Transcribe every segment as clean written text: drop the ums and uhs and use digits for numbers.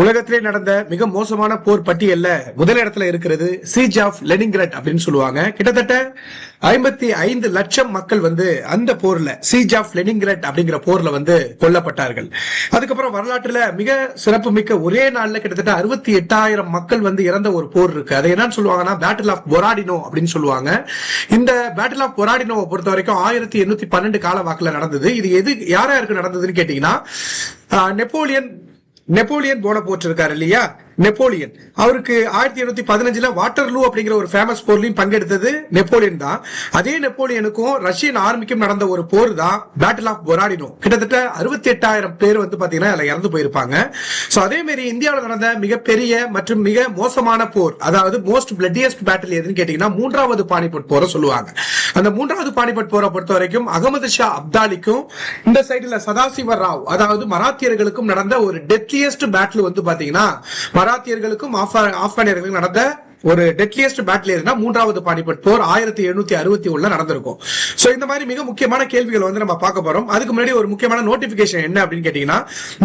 உலகத்திலே நடந்த மிக மோசமான போர் பட்டியல்ல முதல் இடத்துல இருக்கிறது சீஜ் ஆஃப் லெனின்கிராட் அப்படின்னு சொல்லுவாங்க. கிட்டத்தட்ட 55 லட்சம் மக்கள் அந்த போர்ல சீஜ் ஆஃப் லெனின்கிராட் அப்படிங்கிற போர்ல கொல்லப்பட்டார்கள். அதுக்கப்புறம் வரலாற்றுல மிக சிறப்பு மிக்க ஒரே நாள்ல கிட்டத்தட்ட 68,000 மக்கள் இறந்த ஒரு போர் இருக்கு. அதை என்னன்னு சொல்லுவாங்கன்னா பேட்டில் ஆஃப் பொராடினோ அப்படின்னு சொல்லுவாங்க. இந்த பேட்டில் ஆஃப் பொராடினோவை பொறுத்த வரைக்கும் 1812 கால வாக்குல நடந்தது. இது யாருக்கு நடந்ததுன்னு கேட்டீங்கன்னா நெப்போலியன் போனபோர்ட் இருக்காரு இல்லையா, நெப்போலியன் அவருக்கு 1815 வாட்டர்லூ அப்படிங்கிற ஒரு ஃபேமஸ் போர்லையும் பங்கெடுத்தது நெப்போலியன் தான். அதே நெப்போலியனுக்கும் ரஷ்யன் ஆர்மிக்கும் நடந்த ஒரு போர் தான் பேட்டில் ஆஃப் பொராடினோ. கிட்டத்தட்ட 68,000 பேர் பாத்தீங்கன்னா அதுல இறந்து போயிருப்பாங்க. சோ அதே மாதிரி இந்தியாவில் நடந்த மிகப்பெரிய மற்றும் மிக மோசமான போர், அதாவது மோஸ்ட் பிளட்டியஸ்ட் பேட்டில் எதுன்னு கேட்டீங்கன்னா மூன்றாவது பானிபட் போரை சொல்லுவாங்க. அந்த மூன்றாவது பானிபட் போரை பொறுத்த வரைக்கும் அகமது ஷா அப்தாலிக்கும் இந்த சைடுல சதாசிவ ராவ் அதாவது மராத்தியர்களுக்கும் நடந்த ஒரு டெத்லியஸ்ட் பேட்டில் பாத்தீங்கன்னா மராத்தியர்களுக்கும் ஆப்கானியர்களுக்கும் நடந்த ஒரு டெட்லியஸ்ட் பேட்டில் எதுனா மூன்றாவது பானிபட் போர் 1761 நடந்திருக்கும். சோ இந்த மாதிரி மிக முக்கியமான கேள்விகள் நம்ம பார்க்க போறோம். அதுக்கு முன்னாடி ஒரு முக்கியமான நோட்டிபிகேஷன் என்ன அப்படின்னு கேட்டீங்கன்னா,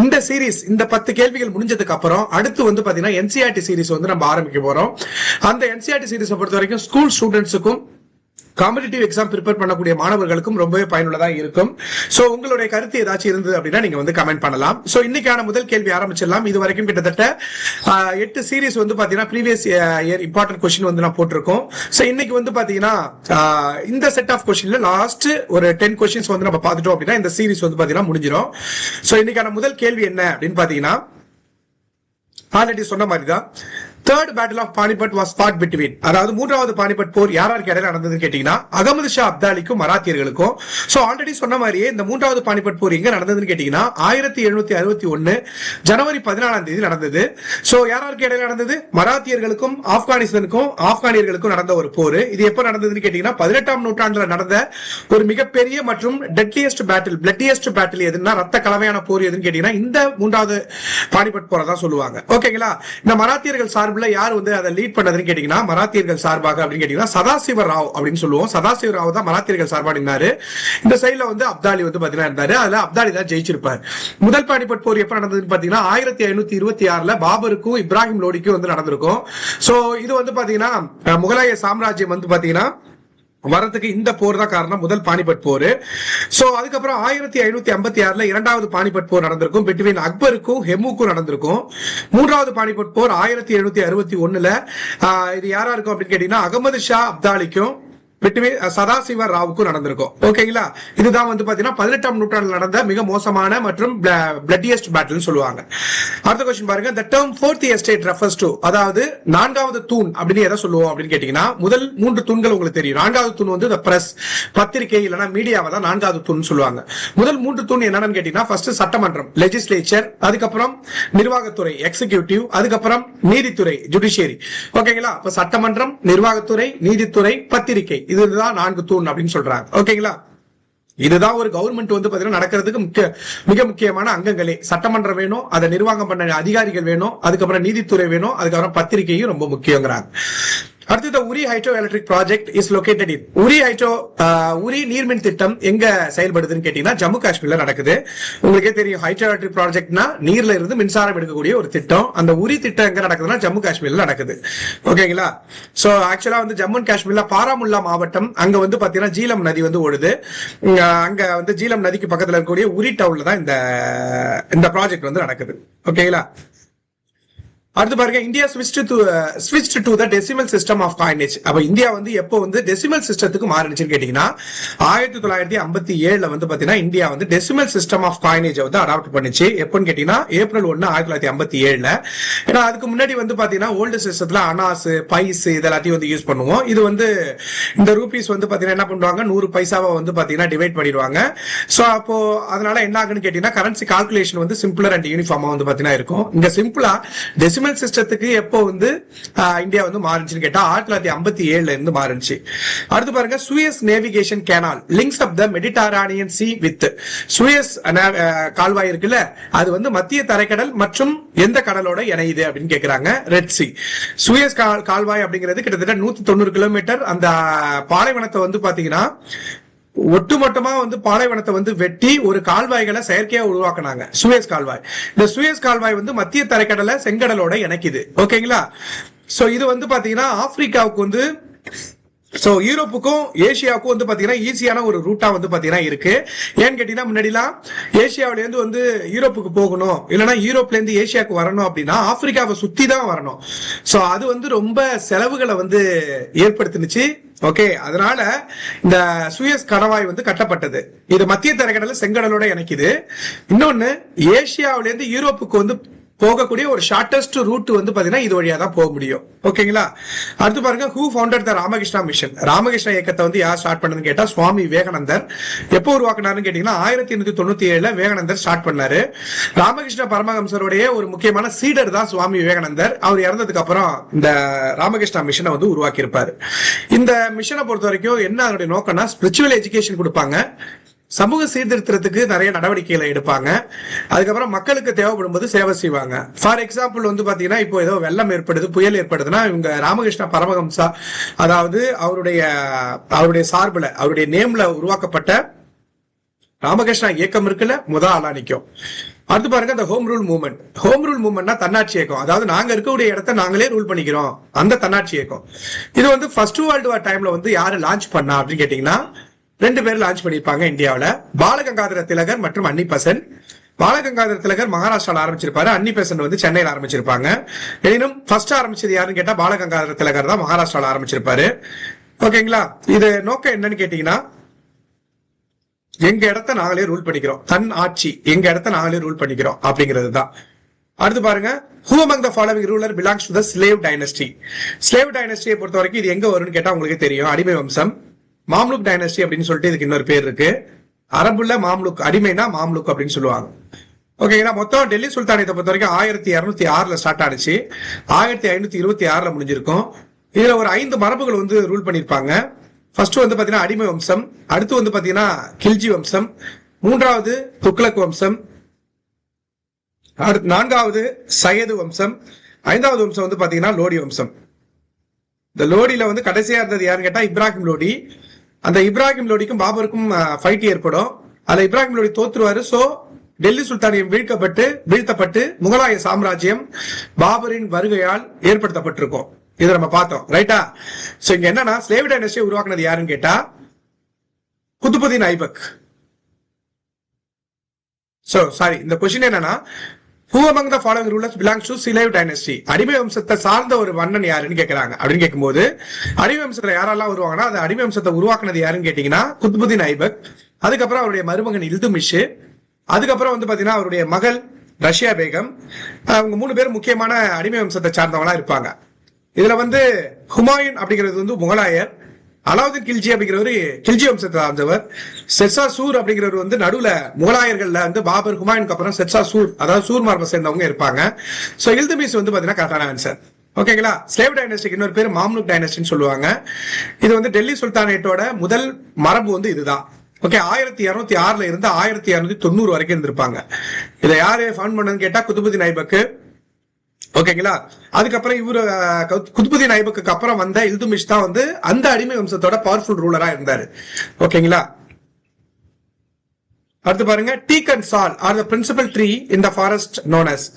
இந்த சீரிஸ் இந்த 10 கேள்விகள் முடிஞ்சதுக்கு அப்புறம் அடுத்து பாத்தீங்கன்னா என்சிஆர்டி சீரிஸ் நம்ம ஆரம்பிக்க போறோம். அந்த என்சிஆர்டி சீரிஸ் பொறுத்த வரைக்கும் ஸ்கூல் ஸ்டூடெண்ட்ஸுக்கும் காம்படிட்டிவ் எக்ஸாம் ப்ரிப்பேர் பண்ணக்கூடிய மாணவர்களுக்கும் ரொம்பவே பயனுள்ளதா இருக்கும். சோ உங்களுடைய கருத்து ஏதாச்சும் இருந்தது அப்படின்னா நீங்க கமெண்ட் பண்ணலாம். சோ இன்னைக்கான முதல் கேள்வி ஆரம்பிச்சிடலாம். இது வரைக்கும் கிட்டத்தட்ட 8 சீரிஸ் பாத்தீங்கன்னா ப்ரீவியஸ் இயர் இம்பார்ட்டன்ட் கொஸ்டின் நான் போட்டிருக்கோம். சோ இன்னைக்கு பாத்தீங்கன்னா இந்த செட் ஆஃப் கொஸ்டின்ல லாஸ்ட் ஒரு 10 கொஸ்டின்ஸ் நம்ம பார்த்துட்டோம் அப்படின்னா இந்த சீரிஸ் பாத்தீங்கன்னா முடிஞ்சிடும். சோ இன்னைக்கான முதல் கேள்வி என்ன அப்படின்னு பாத்தீங்கன்னா, ஆல்ரெடி சொன்ன மாதிரி தான் third battle of Panipat was fought between, அதாவது மூன்றாவது பானிபட் போர் யாருக்கு இடையில நடந்ததுன்னு கேட்டீங்கன்னா அகமது ஷா அப்தாலிக்கும் மராத்தியர்களுக்கும். சோ ஆல்ரெடி சொன்ன மாதிரியே இந்த மூன்றாவது பானிபட் போர் எங்க நடந்ததுன்னு கேட்டீங்கன்னா 1761 ஜனவரி 14 நடந்தது. சோ யாருக்கு இடையில நடந்தது? மராத்தியர்களுக்கும் ஆப்கானியர்களுக்கும் நடந்த ஒரு போர். இது எப்ப நடந்ததுன்னு கேட்டீங்கன்னா 18ஆம் நூற்றாண்டுல நடந்த ஒரு மிகப்பெரிய மற்றும் டெட்லியஸ்ட் பேட்டில் எதுன்னா ரத்த கலவையான போர் எதுன்னு கேட்டீங்கன்னா இந்த மூன்றாவது பானிபட் போரை தான் சொல்லுவாங்க. ஓகேங்களா? இந்த மராத்தியர்கள் சார்பில் யார் அதை லீட் பண்ணதுன்னு கேட்டீங்கன்னா மராத்தியர்கள் சார்பாக அப்படின்னு கேட்டீங்கன்னா சதாசிவ ராவ் அப்படின்னு சொல்லுவோம். சதாசிவ ராவ் தான் மராத்தியர்கள் சார்பா நின்னாரு. இந்த சைடுல அப்தாலி பாத்தீங்கன்னா இருந்தாரு. அதுல அப்தாலி தான் ஜெயிச்சிருப்பார். முதல் பானிபட் போர் எப்ப நடந்ததுன்னு பாத்தீங்கன்னா 1526 பாபருக்கும் இப்ராஹிம் லோடிக்கும் நடந்திருக்கும். சோ இது பாத்தீங்கன்னா முகலாய சாம்ராஜ்யம் பாத்தீங்கன்னா வரதுக்கு இந்த போர் தான் காரணம், முதல் பானிபட் போர். சோ அதுக்கப்புறம் 1556 இரண்டாவது பானிபட் போர் நடந்திருக்கும், பிட்வீன் அக்பருக்கும் ஹெமுக்கும் நடந்திருக்கும். மூன்றாவது பானிபட் போர் 1761 இது யாரா இருக்கும் அப்படின்னு கேட்டீங்கன்னா அகமது ஷா அப்தாலிக்கும் சதாசிவ ராவுக்கும் நடந்திருக்கும். ஓகேங்களா? இதுதான் பாத்தீங்கன்னா 18ஆம் நூற்றாண்டில் நடந்த மிக மோசமான மற்றும் பிளட்டியஸ்ட் பேட்டில் சொல்லுவாங்க. அடுத்த கொஸ்டின் பாருங்க. The term fourth estate refers to, அதாவது நான்காவது தூண் அப்படின்னு எதை சொல்லுவோம் அப்படின்னு கேட்டீங்கன்னா முதல் 3 தூண்கள் உங்களுக்கு தெரியும். நான்காவது தூண் the பிரஸ், பத்திரிகை இல்லனா மீடியாவை தான் நான்காவது தூண் சொல்லுவாங்க. முதல் 3 தூண் என்னன்னு கேட்டீங்கன்னா ஃபர்ஸ்ட் சட்டமன்றம் லெஜிஸ்லேச்சர், அதுக்கப்புறம் நிர்வாகத்துறை எக்ஸிகியூட்டிவ், அதுக்கப்புறம் நீதித்துறை ஜுடிஷியரி. ஓகேங்களா? அப்ப சட்டமன்றம், நிர்வாகத்துறை, நீதித்துறை, பத்திரிகை, இதுதான் 4 தூண் அப்படின்னு சொல்றாங்க. ஓகேங்களா? இதுதான் ஒரு கவர்மெண்ட் பாத்தீங்கன்னா நடக்கிறதுக்கு மிக முக்கியமான அங்கங்களே. சட்டமன்றம் வேணும், அதை நிர்வாகம் பண்ண அதிகாரிகள் வேணும், அதுக்கப்புறம் நீதித்துறை வேணும், அதுக்கப்புறம் பத்திரிகையும் ரொம்ப முக்கியங்கிறாங்க. அடுத்தது Uri hydroelectric project is located in, Uri நீர்மின் திட்டம் எங்க செயல்படுதுன்னு கேட்டீங்கன்னா ஜம்மு காஷ்மீர்ல நடக்குது. உங்களுக்கே தெரியும் ஹைட்ரோ எலக்ட்ரிக் ப்ராஜெக்ட்னா நீர்ல இருந்து மின்சாரம் எடுக்கக்கூடிய ஒரு திட்டம். அந்த உரி திட்டம் எங்க நடக்குதுன்னா ஜம்மு காஷ்மீர்ல நடக்குது. ஓகேங்களா? சோ ஆக்சுவலா ஜம்மு காஷ்மீர்ல பாராமுல்லா மாவட்டம் அங்க பாத்தீங்கன்னா ஜீலம் நதி ஓடுது. அங்க ஜீலம் நதிக்கு பக்கத்துல இருக்கக்கூடிய உரி டவுன்ல தான் இந்த ப்ராஜெக்ட் நடக்குது. ஓகேங்களா? அடுத்து பாருங்க, India switched to the decimal system of coinage. அப்ப இந்தியா எப்போ டெசிமல் சிஸ்டத்துக்கு மாறிடுச்சுன்னு கேட்டீங்கன்னா 1957 பாத்தீங்கன்னா India decimal system of coinage adopt பண்ணிச்சு. எப்போன்னு கேட்டீங்கன்னா ஏப்ரல் 1 1957. ஏன்னா அதுக்கு முன்னாடி பாத்தீங்கன்னா ஓல்டு சிஸ்டத்துல அனாஸ், பைஸ் இதெல்லாத்தையும் யூஸ் பண்ணுவோம். இது இந்த ரூபீஸ் பாத்தீங்கன்னா என்ன பண்ணுவாங்க, 100 பைசாவை பாத்தீங்கன்னா டிவைட் பண்ணிடுவாங்க. சோ அப்போ அதனால என்ன ஆகுன்னு கேட்டீங்கன்னா கரன்சி கால்குலேஷன் சிம்பிளர் அண்ட் யூனிஃபார்மா பாத்தீங்கன்னா இருக்கும். இங்க சிம்பிளா டெசிமல் சிஸ்டத்துக்கு எப்போ இந்தியா மாறிச்சுன்னு கேட்டா 1957 இருந்து மாறிச்சு. அடுத்து பாருங்க, Suez navigation canal links up the Mediterranean C with, Suez கால்வாய் இருக்குல்ல அது மத்திய தரைக்கடல் மற்றும் எந்த கடலோட இணையுது அப்படின்னு கேக்குறாங்க, ரெட் சி. சுயஸ் கால்வாய் அப்படிங்கிறது கிட்டத்தட்ட 190 கிலோமீட்டர் அந்த பாலைவனத்தை பாத்தீங்கன்னா ஒட்டுமொத்தமா வந்து பாலைவனத்தை வந்து வெட்டி ஒரு கால்வாய்களை செயற்கையா உருவாக்குனாங்க, சூயஸ் கால்வாய். இந்த சூயஸ் கால்வாய் வந்து மத்திய தரைக்கடலை செங்கடலோட இணைக்குது. ஓகேங்களா? சோ இது வந்து பாத்தீங்கன்னா ஆப்பிரிக்காவுக்கு வந்து யூரோப்புக்கும் ஏசியாவுக்கும் வந்து பாத்தீங்கன்னா ஈஸியான ஒரு ரூட்டா வந்து பாத்தீங்கன்னா இருக்கு. ஏன்னு கேட்டீங்கன்னா முன்னாடிலாம் ஏசியாவில இருந்து வந்து யூரோப்புக்கு போகணும், இல்லைன்னா யூரோப்ல இருந்து ஏசியாவுக்கு வரணும் அப்படின்னா ஆப்பிரிக்காவை சுத்தி தான் வரணும். சோ அது வந்து ரொம்ப செலவுகளை வந்து ஏற்படுத்தினுச்சு. ஓகே, அதனால இந்த சூயஸ் கணவாய் வந்து கட்டப்பட்டது. இது மத்திய தரைக்கடல செங்கடலோட இணைக்குது. இன்னொன்னு, ஏசியாவில இருந்து யூரோப்புக்கு வந்து போகக்கூடிய ஒரு ஷார்டஸ்ட் ரூட் வந்து பாத்தீங்கன்னா இது வழியா தான் போக முடியும். ஓகேங்களா? அடுத்து பாருங்க, who founded the Ramakrishna mission. Ramakrishna இயக்கத்தை வந்து யார் ஸ்டார்ட் பண்ணதுன்னு கேட்டா சுவாமி விவேகானந்தர். எப்போ உருவாக்குனாருன்னு கேட்டீங்கன்னா 1897 விவேகானந்தர் ஸ்டார்ட் பண்ணாரு. ராமகிருஷ்ண பரமஹம்சருடைய ஒரு முக்கியமான சீடர் தான் சுவாமி விவேகானந்தர். அவர் இறந்ததுக்கு அப்புறம் இந்த ராமகிருஷ்ணா மிஷனை வந்து உருவாக்கி இருப்பாரு. இந்த மிஷனை பொறுத்த வரைக்கும் என்ன அதனுடைய நோக்கம்னா, ஸ்பிரிச்சுவல் எஜுகேஷன் கொடுப்பாங்க, சமூக சீர்திருத்தத்துக்கு நிறைய நடவடிக்கைகளை எடுப்பாங்க, அதுக்கப்புறம் மக்களுக்கு தேவைப்படும் போது சேவை செய்வாங்க. ஃபார் எக்ஸாம்பிள் வந்து பாத்தீங்கன்னா, இப்போ ஏதோ வெள்ளம் ஏற்படுது, புயல் ஏற்படுதுன்னா இவங்க ராமகிருஷ்ண பரமஹம்சா, அதாவது அவருடைய சார்பில் அவருடைய நேம்ல உருவாக்கப்பட்ட ராமகிருஷ்ணா இயக்கம் இருக்குல்ல, முதல் ஆளா நிற்கும். அடுத்து பாருங்க, இந்த home rule movement. Home rule மூவ்மெண்ட்னா தன்னாட்சி இயக்கம், அதாவது நாங்க இருக்கக்கூடிய இடத்த நாங்களே ரூல் பண்ணிக்கிறோம், அந்த தன்னாட்சி இயக்கம். இது வந்து ஃபர்ஸ்ட் வேர்ல்டு வார் டைம்ல வந்து யாரு லான்ச் பண்ணா அப்படின்னு கேட்டீங்கன்னா 2 பேர் லான்ச் பண்ணிருப்பாங்க இந்தியாவில, பாலகங்காதர திலகர் மற்றும் அன்னி பெசன்ட். பாலகங்காதர திலகர் மகாராஷ்டிரால ஆரம்பிச்சிருப்பாரு, அன்னி பெசன்ட் வந்து சென்னையில் ஆரம்பிச்சிருப்பாங்க. எனினும் ஃபர்ஸ்ட் ஆரம்பிச்சது யாருன்னு கேட்டா பாலகங்காதர திலகர் தான் மகாராஷ்டிரால ஆரம்பிச்சிருப்பாரு. ஓகேங்களா? இது நோக்கம் என்னன்னு கேட்டீங்கன்னா, எங்க இடத்த நாங்களே ரூல் பண்ணிக்கிறோம், தன் ஆட்சி, எங்க இடத்த நாங்களே ரூல் பண்ணிக்கிறோம் அப்படிங்கிறது தான். அடுத்து பாருங்க, who among the following ruler belongs to the slave dynasty. slave dynasty பொறுத்த வரைக்கும் இது எங்க வரும்னு கேட்டா உங்களுக்கு தெரியும், அடிமை வம்சம். மாம்லுக் டைனஸ்டி அப்படின்னு சொல்லிட்டு இதுக்கு இன்னொரு பேர் இருக்கு. அரபுல மாம்லுக், அடிமைனா மாம்லுக் அப்படின்னு சொல்லுவாங்க. ஓகேங்களா? மொத்தம் டெல்லி சுல்தானியத்தை பொறுத்த வரைக்கும் 1206 ஸ்டார்ட் ஆனிச்சு, 1526 முடிஞ்சிருக்கும். இதுல ஒரு 5 மரபுகள் வந்து ரூல் பண்ணிருப்பாங்க. ஃபர்ஸ்ட் வந்து பாத்தீங்கன்னா அடிமை வம்சம், அடுத்து வந்து பாத்தீங்கன்னா கில்ஜி வம்சம், 3வது துக்ளக் வம்சம், அடுத்து 4வது சையது வம்சம், 5வது வம்சம் வந்து பாத்தீங்கன்னா லோடி வம்சம். இந்த லோடியில வந்து கடைசியா இருந்தது யாருன்னு கேட்டா இப்ராஹிம் லோடி. அந்த இப்ராஹிம் லோடிக்கும் பாபருக்கும் ஃபைட் ஏற்படும். அதுல இப்ராஹிம் லோடி தோத்துருவாரு. சோ டெல்லி சுல்தானியம் வீழ்த்தப்பட்டு முகலாய சாம்ராஜ்யம் பாபரின் வருகையால் ஏற்படுத்தப்பட்டிருக்கும். இதை நம்ம பார்த்தோம், ரைட்டா? சோ இங்க என்னன்னா, ஸ்லேவ் டைனஸ்டியை உருவாக்குனது யாருன்னு கேட்டா குதுபுதீன் ஐபக். சோ சாரி, இந்த கொஸ்டின் என்னன்னா, who among the following rulers belongs to slave dynasty. அடிமை வம்சத்தை சார்ந்த ஒரு மன்னன் யாருன்னு கேக்குறாங்க. அப்படின்னு கேட்கும்போது அடிமை வம்சத்துல யாரெல்லாம் வருவாங்கன்னா, அது அடிமை வம்சத்தை உருவாக்குனது யாருன்னு கேட்டீங்கன்னா குத்புதீன் ஐபக், அதுக்கப்புறம் அவருடைய மருமகன் இல்துமிஷ், அதுக்கப்புறம் வந்து பாத்தீங்கன்னா அவருடைய மகள் ரஷ்யா பேகம். அவங்க 3 பேர் முக்கியமான அடிமை வம்சத்தை சார்ந்தவங்களா இருப்பாங்க. இதுல வந்து ஹுமாயூன் அப்படிங்கிறது வந்து முகலாயர், அலாவுதீன் கில்ஜி அப்படிங்கிறவரு கில்ஜி வம்சத்தை சார்ந்தவர், ஷெர்ஷா சூர் அப்படிங்கிறவர் வந்து நடுவுல முகலாயர்கள்ல வந்து பாபர் ஹுமாயூனுக்கு அப்புறம் ஷெர்ஷா சூர், அதாவது சூர் மரபை சேர்ந்தவங்க இருப்பாங்க. சோ இல்துமிஷ் வந்து பாத்தீங்கன்னா கரெக்டான ஆன்சர். ஓகேங்களா? ஸ்லேவ் டைனஸ்டிக்கு இன்னொரு பேர் மாம்லுக் டைனஸ்டின்னு சொல்லுவாங்க. இது வந்து டெல்லி சுல்தானேட்டோட முதல் மரபு வந்து இதுதான். ஓகே, 1206 இருந்து 1290 வரைக்கும் இருந்திருப்பாங்க. இதை யாரு ஃபவுண்ட் பண்ணதுன்னு கேட்டா குதுபுதீன் ஐபக். ஓகேங்களா? அதுக்கப்புறம் இவரு குத்புதீன் ஐபக்கு அப்புறம் வந்த இல்துமிஷ் தான் வந்து அந்த அடிமை வம்சத்தோட பவர்ஃபுல் ரூலரா இருந்தாரு. ஓகேங்களா? அடுத்து பாருங்க, teak and sal are the principal tree in the forest known as.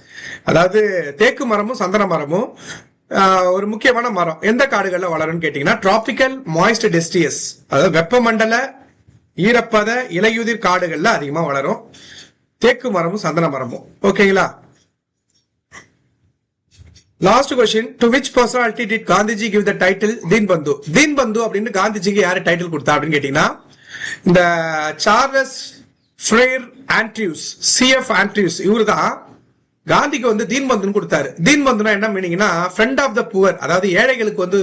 அதாவது தேக்கு மரமும் சந்தன மரமும் ஒரு முக்கியமான மரம் எந்த காடுகள்ல வளரும்னு கேட்டீங்கன்னா டிராபிக்கல் மாய்ஸ்ட் டெஸ்டியஸ், அதாவது வெப்பமண்டல ஈரப்பத இலையுதிர் காடுகள்ல அதிகமா வளரும் தேக்கு மரமும் சந்தன மரமும். ஓகேங்களா? Last question, to which personality did Gandhiji give the title Deen Bandhu. Deen பந்து அப்படின்னு காந்திஜிக்கு யாரு டைட்டில் கொடுத்தா அப்படின்னு கேட்டீங்கன்னா இந்த சார்லஸ் ஃப்ரேர் ஆண்ட்ரியூஸ், சிஎஃப் ஆண்ட்ரியூஸ், இவரு தான் காந்திக்கு வந்து தீன் பந்துன்னு கொடுத்தாரு. தீன் பந்துனா என்ன மீனிங்னா ஃப்ரெண்ட் ஆஃப் த புவர், அதாவது ஏழைகளுக்கு வந்து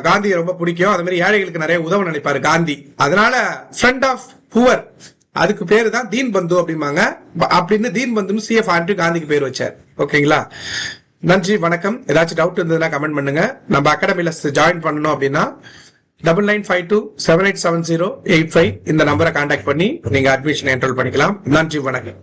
காந்தியை ரொம்ப பிடிக்கும், அது மாதிரி ஏழைகளுக்கு நிறைய உதவ நினைப்பாரு காந்தி, அதனால ஃப்ரெண்ட் ஆஃப் புவர், அதுக்கு பேரு தான் தீன் பந்து அப்படிம்பாங்க. அப்படின்னு தீன் பந்துன்னு சிஎஃப் ஆண்ட்ரியூ காந்திக்கு பேர் வச்சார். ஓகேங்களா? நன்றி, வணக்கம். ஏதாச்சும் டவுட் இருந்ததுன்னா கமெண்ட் பண்ணுங்க. நம்ம அகாடமில ஜாயின் பண்ணணும் அப்படின்னா 9952787085 இந்த நம்பரை கான்டாக்ட் பண்ணி நீங்க அட்மிஷன் என்ரோல் பண்ணிக்கலாம். நன்றி, வணக்கம்.